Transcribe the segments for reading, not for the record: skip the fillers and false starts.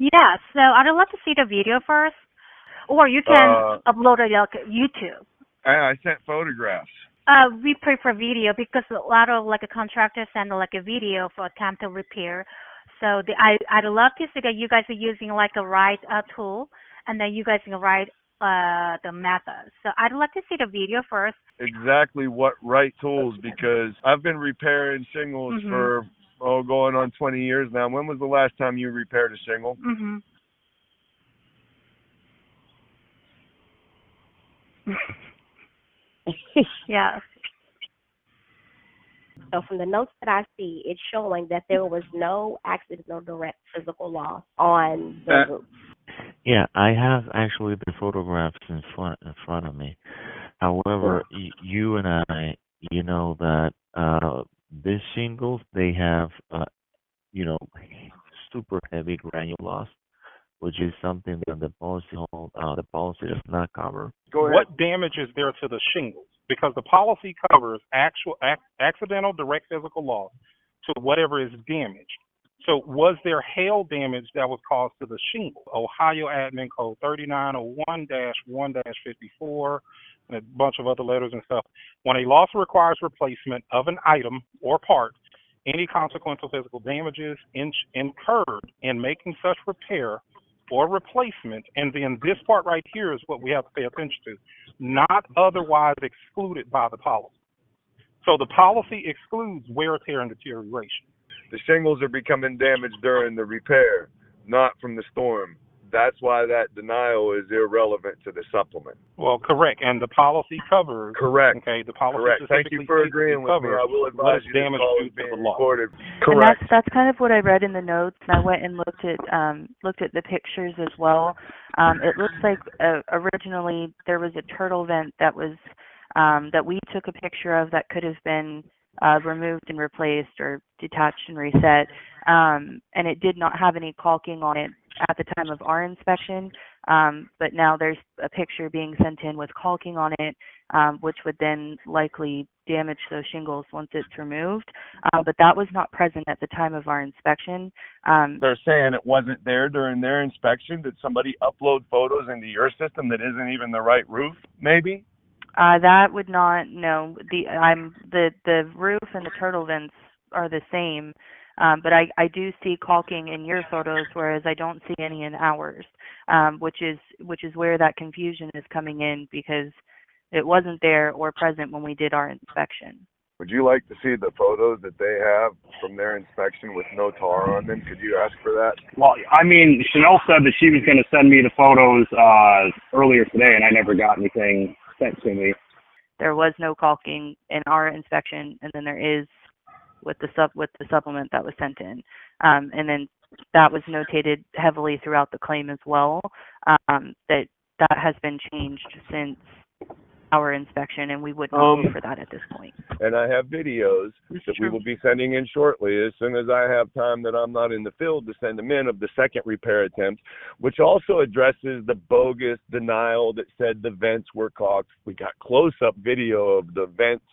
Yeah, so I'd love to see the video first, or you can upload it like YouTube. I sent photographs. We prefer video because a lot of like a contractors send like a video for attempt to repair. So I'd love to see that you guys are using like a right tool, and then you guys can write the method. So I'd like to see the video first. Exactly what right tools, because I've been repairing shingles for going on 20 years now. When was the last time you repaired a shingle? Yeah. So from the notes that I see, it's showing that there was no accidental direct physical loss on the roof. Yeah, I have actually the photographs in front of me. However, you and I, you know that these shingles, they have you know super heavy granulosa, which is something that the policy does not cover. What damage is there to the shingles? Because the policy covers accidental direct physical loss to whatever is damaged. So was there hail damage that was caused to the shingles? Ohio Admin Code 3901-1-54 and a bunch of other letters and stuff. When a loss requires replacement of an item or part, any consequential physical damages incurred in making such repair or replacement, and then this part right here is what we have to pay attention to, not otherwise excluded by the policy. So the policy excludes wear, tear, and deterioration. The shingles are becoming damaged during the repair, not from the storm. That's why that denial is irrelevant to the supplement. Well, correct, and the policy covers. Correct. Okay, the policy correct. Thank you for agreeing with me. I will advise you this call is being recorded. Correct. And that's kind of what I read in the notes, and I went and looked at the pictures as well. It looks like originally there was a turtle vent that was that we took a picture of that could have been removed and replaced or detached and reset, and it did not have any caulking on it at the time of our inspection, but now there's a picture being sent in with caulking on it, which would then likely damage those shingles once it's removed, but that was not present at the time of our inspection. They're saying it wasn't there during their inspection. Did somebody upload photos into your system that isn't even the right roof, maybe? That would not, no. The roof and the turtle vents are the same, but I do see caulking in your photos, whereas I don't see any in ours, which is where that confusion is coming in, because it wasn't there or present when we did our inspection. Would you like to see the photos that they have from their inspection with no tar on them? Could you ask for that? Well, I mean, Chanel said that she was going to send me the photos earlier today, and I never got anything sent to me. There was no caulking in our inspection, and then there is with the supplement that was sent in, and then that was notated heavily throughout the claim as well. That has been changed since our inspection, and we would not pay for that at this point. And I have videos that we will be sending in shortly as soon as I have time that I'm not in the field to send them in of the second repair attempt, which also addresses the bogus denial that said the vents were caulked. We got close-up video of the vents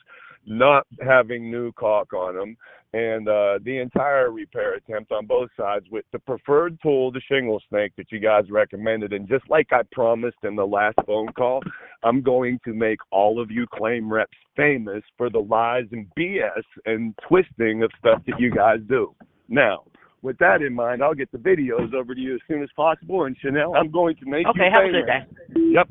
not having new caulk on them, and the entire repair attempt on both sides with the preferred tool, the shingle snake that you guys recommended. And just like I promised in the last phone call, I'm going to make all of you claim reps famous for the lies and BS and twisting of stuff that you guys do. Now, with that in mind, I'll get the videos over to you as soon as possible. And Chanel, I'm going to make you famous. Okay, have a good day. Yep.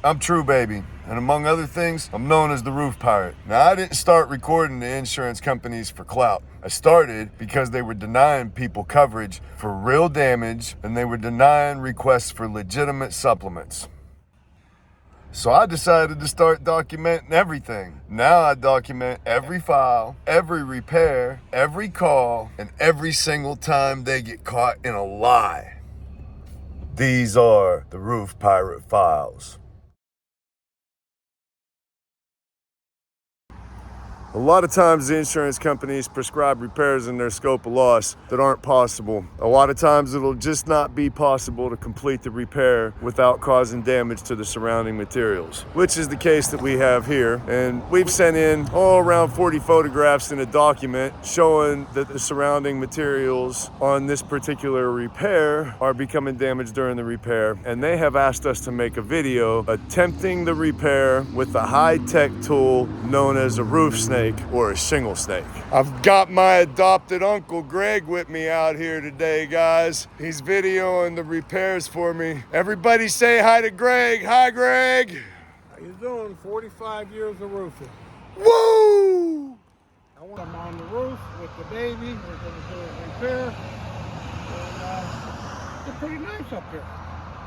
I'm TRUBABY, and among other things, I'm known as the Roof Pirate. Now, I didn't start recording the insurance companies for clout. I started because they were denying people coverage for real damage, and they were denying requests for legitimate supplements. So I decided to start documenting everything. Now I document every file, every repair, every call, and every single time they get caught in a lie. These are the Roof Pirate files. A lot of times the insurance companies prescribe repairs in their scope of loss that aren't possible. A lot of times it'll just not be possible to complete the repair without causing damage to the surrounding materials, which is the case that we have here. And we've sent in around 40 photographs in a document showing that the surrounding materials on this particular repair are becoming damaged during the repair. And they have asked us to make a video attempting the repair with a high-tech tool known as a roof snake or a shingle snake. I've got my adopted uncle Greg with me out here today, guys. He's videoing the repairs for me. Everybody say hi to Greg. Hi, Greg. How you doing? 45 years of roofing. Woo! I'm on the roof with the baby. We're going to do a repair. And it's pretty nice up here.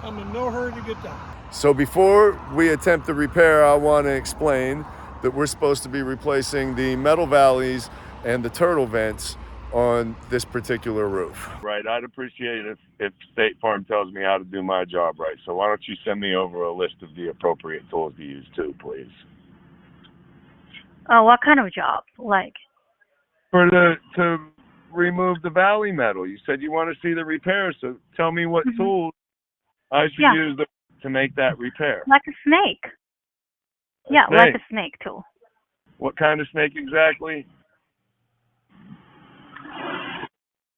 I'm in no hurry to get down. So before we attempt the repair, I want to explain that we're supposed to be replacing the metal valleys and the turtle vents on this particular roof. Right, I'd appreciate it if State Farm tells me how to do my job right. So why don't you send me over a list of the appropriate tools to use too, please? Oh, what kind of job? Like? To remove the valley metal. You said you want to see the repair, so tell me what tools I should use to make that repair. Like a snake. Snake. Like a snake tool. What kind of snake exactly?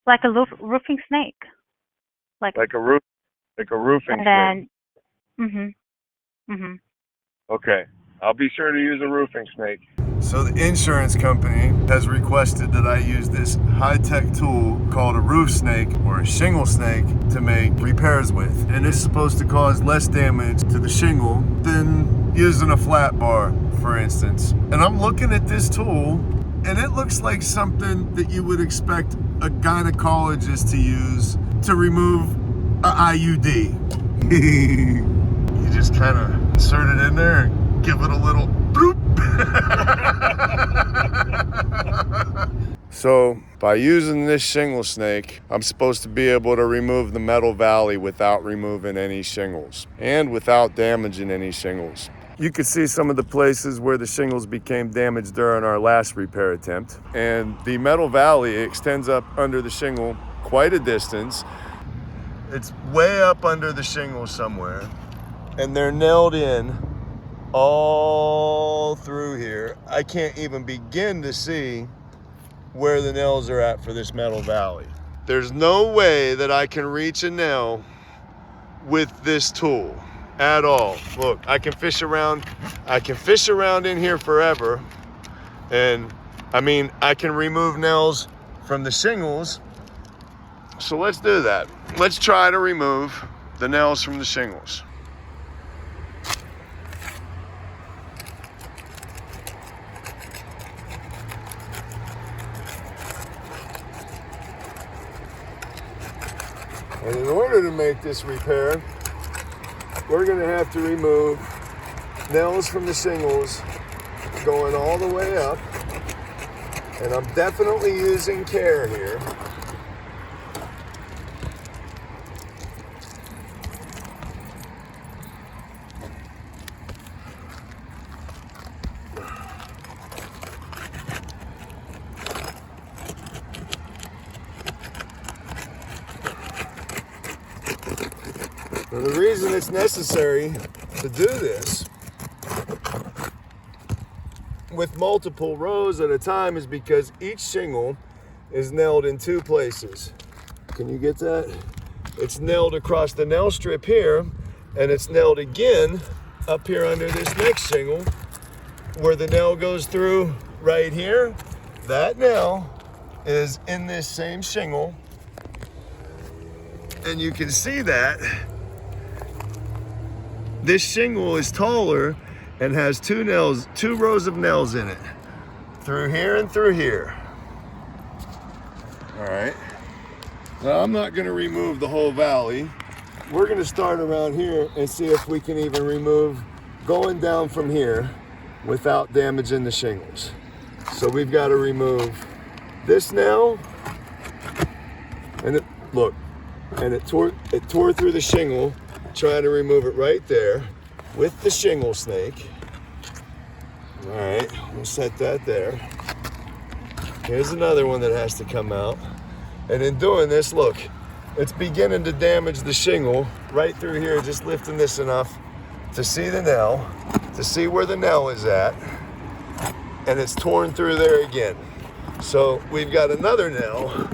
Like a roofing snake. Like a roofing snake. And then, Okay, I'll be sure to use a roofing snake. So the insurance company has requested that I use this high-tech tool called a roof snake or a shingle snake to make repairs with. And it's supposed to cause less damage to the shingle than using a flat bar, for instance. And I'm looking at this tool and it looks like something that you would expect a gynecologist to use to remove a IUD. You just kind of insert it in there and give it a little bloop. So by using this shingle snake, I'm supposed to be able to remove the metal valley without removing any shingles and without damaging any shingles. You could see some of the places where the shingles became damaged during our last repair attempt. And the metal valley extends up under the shingle quite a distance. It's way up under the shingle somewhere. And they're nailed in all through here. I can't even begin to see where the nails are at for this metal valley. There's no way that I can reach a nail with this tool at all. Look, I can fish around in here forever. And I mean, I can remove nails from the shingles. So let's do that. Let's try to remove the nails from the shingles. And in order to make this repair, we're going to have to remove nails from the shingles going all the way up. And I'm definitely using care here. Now, the reason it's necessary to do this with multiple rows at a time is because each shingle is nailed in two places. Can you get that? It's nailed across the nail strip here, and it's nailed again up here under this next shingle where the nail goes through right here. That nail is in this same shingle, and you can see that this shingle is taller and has two rows of nails in it, through here and through here. All right. Now I'm not going to remove the whole valley. We're going to start around here and see if we can even remove going down from here without damaging the shingles. So we've got to remove this nail, and it tore through the shingle, trying to remove it right there with the shingle snake. All right, we'll set that there. Here's another one that has to come out. And in doing this, look, it's beginning to damage the shingle right through here, just lifting this enough to see the nail, to see where the nail is at, and it's torn through there again. So we've got another nail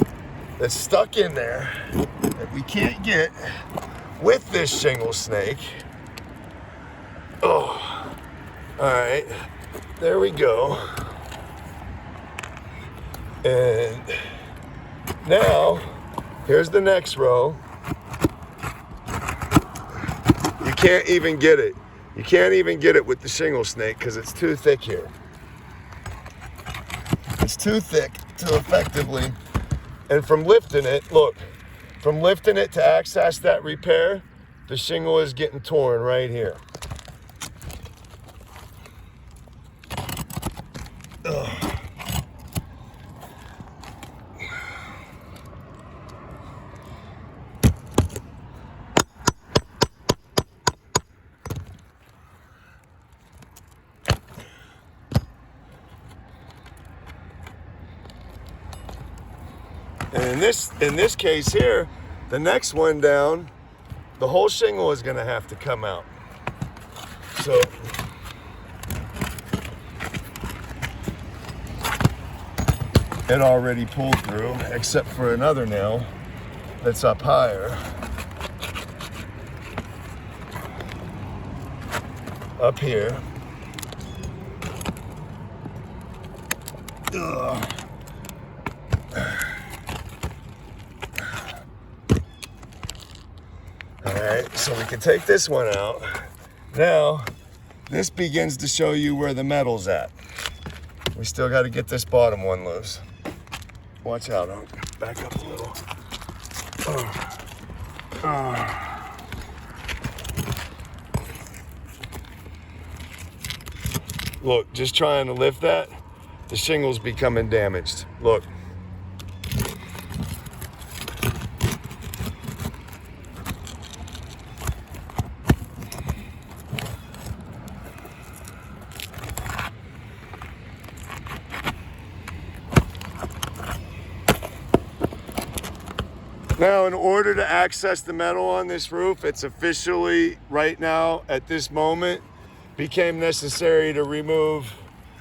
that's stuck in there that we can't get with this shingle snake. Oh, all right, there we go. And now, here's the next row. You can't even get it. You can't even get it with the shingle snake because it's too thick here. It's too thick to effectively, and from lifting it, look, from lifting it to access that repair, the shingle is getting torn right here. Ugh. And in this case here, the next one down, the whole shingle is going to have to come out. So it already pulled through, except for another nail that's up higher. Up here. Ugh. Alright, so we can take this one out. Now, this begins to show you where the metal's at. We still got to get this bottom one loose. Watch out, I'll back up a little. Look, just trying to lift that, the shingle's becoming damaged. Look. Now, in order to access the metal on this roof, it's officially, right now, at this moment, became necessary to remove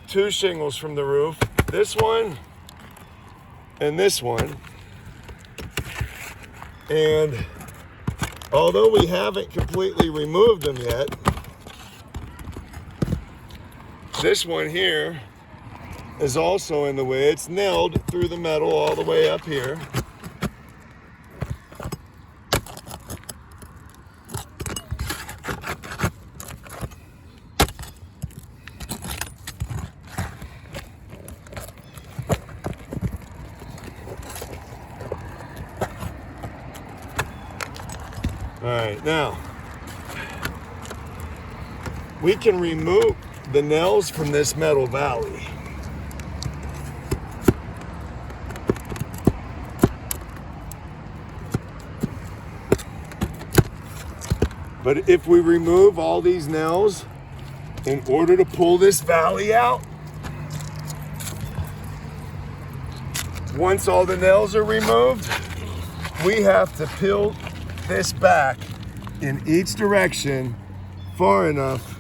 2 shingles from the roof. This one and this one. And although we haven't completely removed them yet, this one here is also in the way. It's nailed through the metal all the way up here. All right, now, we can remove the nails from this metal valley. But if we remove all these nails, in order to pull this valley out, once all the nails are removed, we have to peel this back in each direction far enough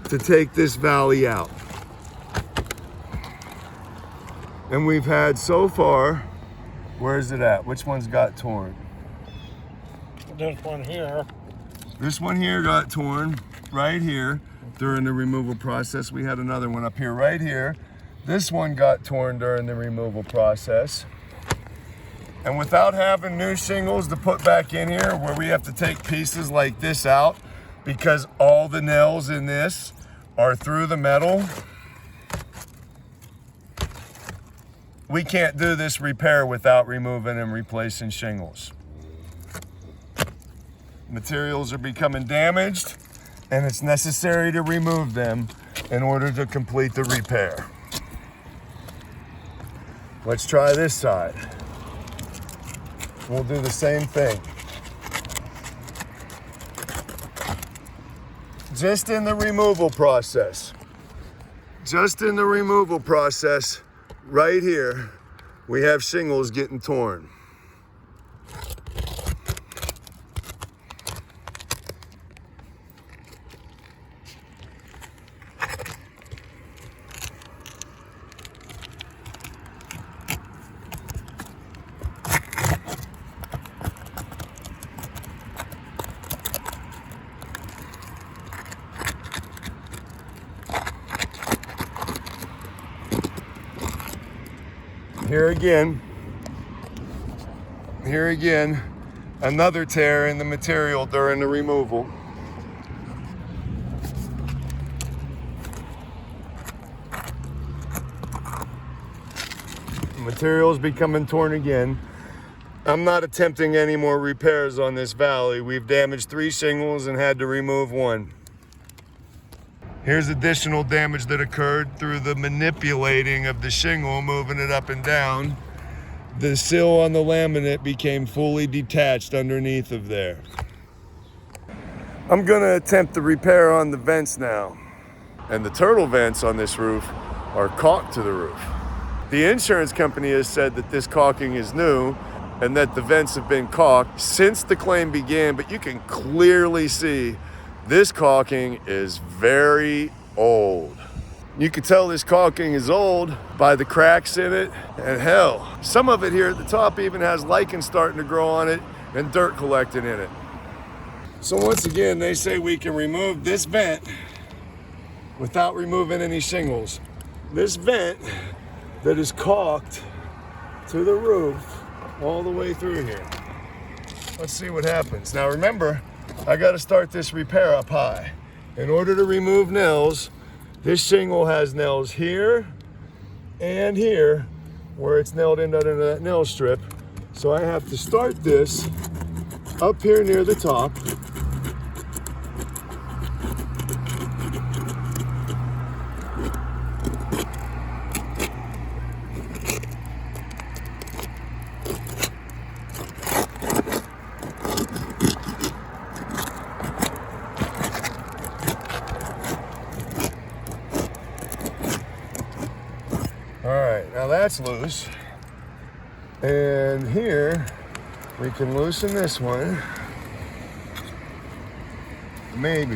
to take this valley out. And we've had so far, where's it at? Which one's got torn? This one here. This one here got torn right here during the removal process. We had another one up here right here. This one got torn during the removal process. And without having new shingles to put back in here, where we have to take pieces like this out because all the nails in this are through the metal, we can't do this repair without removing and replacing shingles. Materials are becoming damaged, and it's necessary to remove them in order to complete the repair. Let's try this side. We'll do the same thing. Just in the removal process, right here, we have shingles getting torn. Here again, another tear in the material during the removal. Material's becoming torn again. I'm not attempting any more repairs on this valley. We've damaged 3 shingles and had to remove 1. Here's additional damage that occurred through the manipulating of the shingle, moving it up and down. The sill on the laminate became fully detached underneath of there. I'm gonna attempt the repair on the vents now. And the turtle vents on this roof are caulked to the roof. The insurance company has said that this caulking is new and that the vents have been caulked since the claim began, but you can clearly see this caulking is very old. You can tell this caulking is old by the cracks in it, and hell, some of it here at the top even has lichen starting to grow on it and dirt collecting in it. So once again, they say we can remove this vent without removing any shingles. This vent that is caulked to the roof all the way through here. Let's see what happens. Now remember, I got to start this repair up high. In order to remove nails, this shingle has nails here and here where it's nailed into that nail strip. So I have to start this up here near the top. Now that's loose. And here we can loosen this one. Maybe.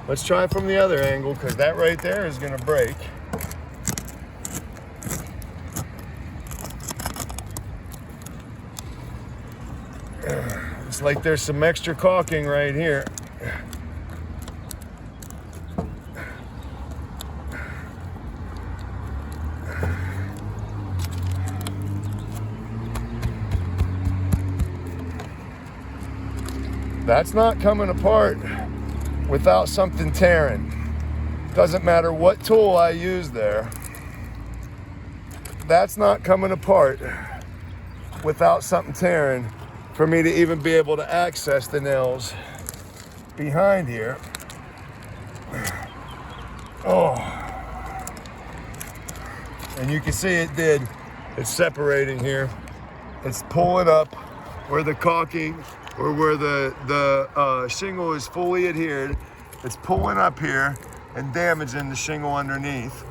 Let's try from the other angle, because that right there is gonna break. It's like there's some extra caulking right here. That's not coming apart without something tearing. Doesn't matter what tool I use there. That's not coming apart without something tearing for me to even be able to access the nails behind here. Oh. And you can see it did. It's separating here. It's pulling up where the caulking or where the shingle is fully adhered. It's pulling up here and damaging the shingle underneath,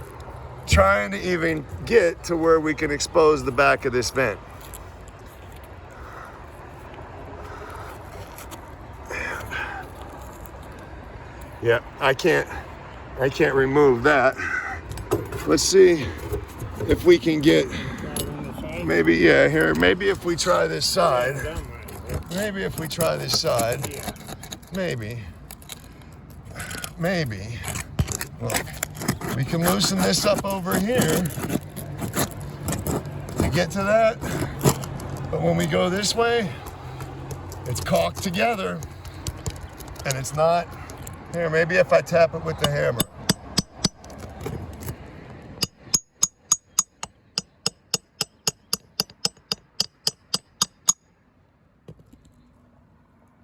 trying to even get to where we can expose the back of this vent. Yeah, I can't remove that. Let's see if we can get, maybe, yeah, here, maybe if we try this side. Maybe if we try this side, maybe. Look, we can loosen this up over here to get to that. But when we go this way, it's caulked together and it's not. Here, maybe if I tap it with the hammer.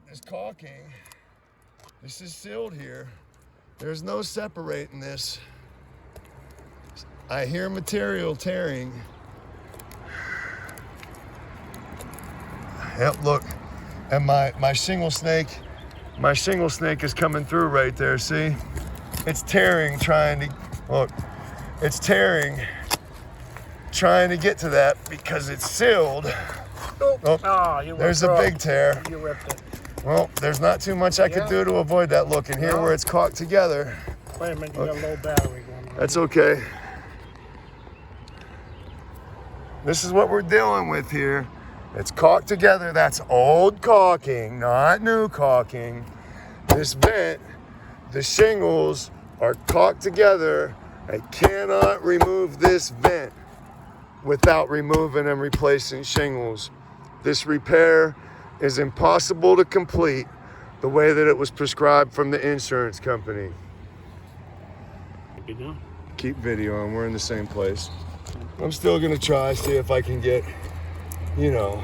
This caulking, this is sealed here. There's no separating this. I hear material tearing. Yep, look, and my shingle snake is coming through right there, see? It's tearing, trying to, look, it's tearing, trying to get to that because it's sealed. Oh, there's a big tear. You ripped it. Well, there's not too much I could do to avoid that. Look, and here where it's caulked together. Wait a minute, you got a low battery going on. That's okay. This is what we're dealing with here. It's caulked together. That's old caulking, not new caulking. This vent, the shingles are caulked together. I cannot remove this vent without removing and replacing shingles. This repair is impossible to complete the way that it was prescribed from the insurance company. Keep video on, we're in the same place. I'm still gonna try, see if I can get, you know,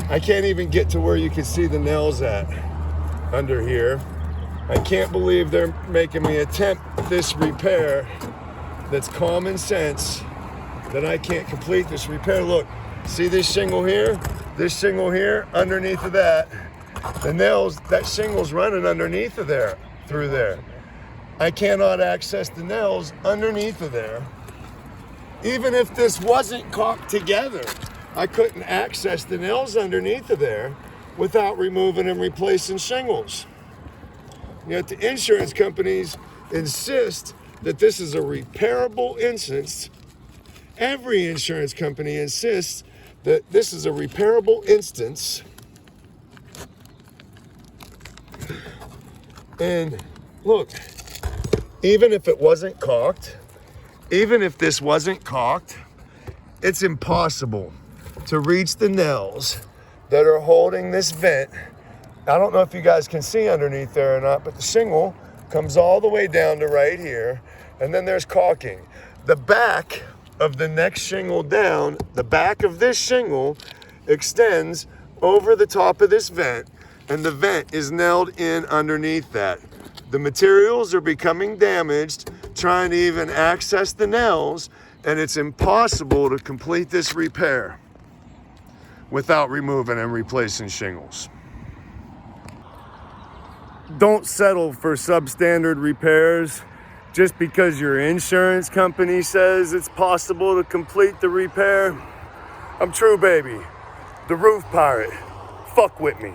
I can't even get to where you can see the nails at under here. I can't believe they're making me attempt this repair that's common sense, that I can't complete this repair. Look, see this shingle here? This shingle here, underneath of that, the nails, that shingle's running underneath of there, through there. I cannot access the nails underneath of there. Even if this wasn't caulked together, I couldn't access the nails underneath of there without removing and replacing shingles. Yet the insurance companies insist that this is a repairable instance. Every insurance company insists that this is a repairable instance. And look, even if it wasn't caulked, even if this wasn't caulked, it's impossible to reach the nails that are holding this vent. I don't know if you guys can see underneath there or not, but the shingle comes all the way down to right here, and then there's caulking. The back of the next shingle down, the back of this shingle extends over the top of this vent, and the vent is nailed in underneath that. The materials are becoming damaged, trying to even access the nails, and it's impossible to complete this repair without removing and replacing shingles. Don't settle for substandard repairs just because your insurance company says it's possible to complete the repair. I'm TRUBABY, the roof pirate. Fuck with me.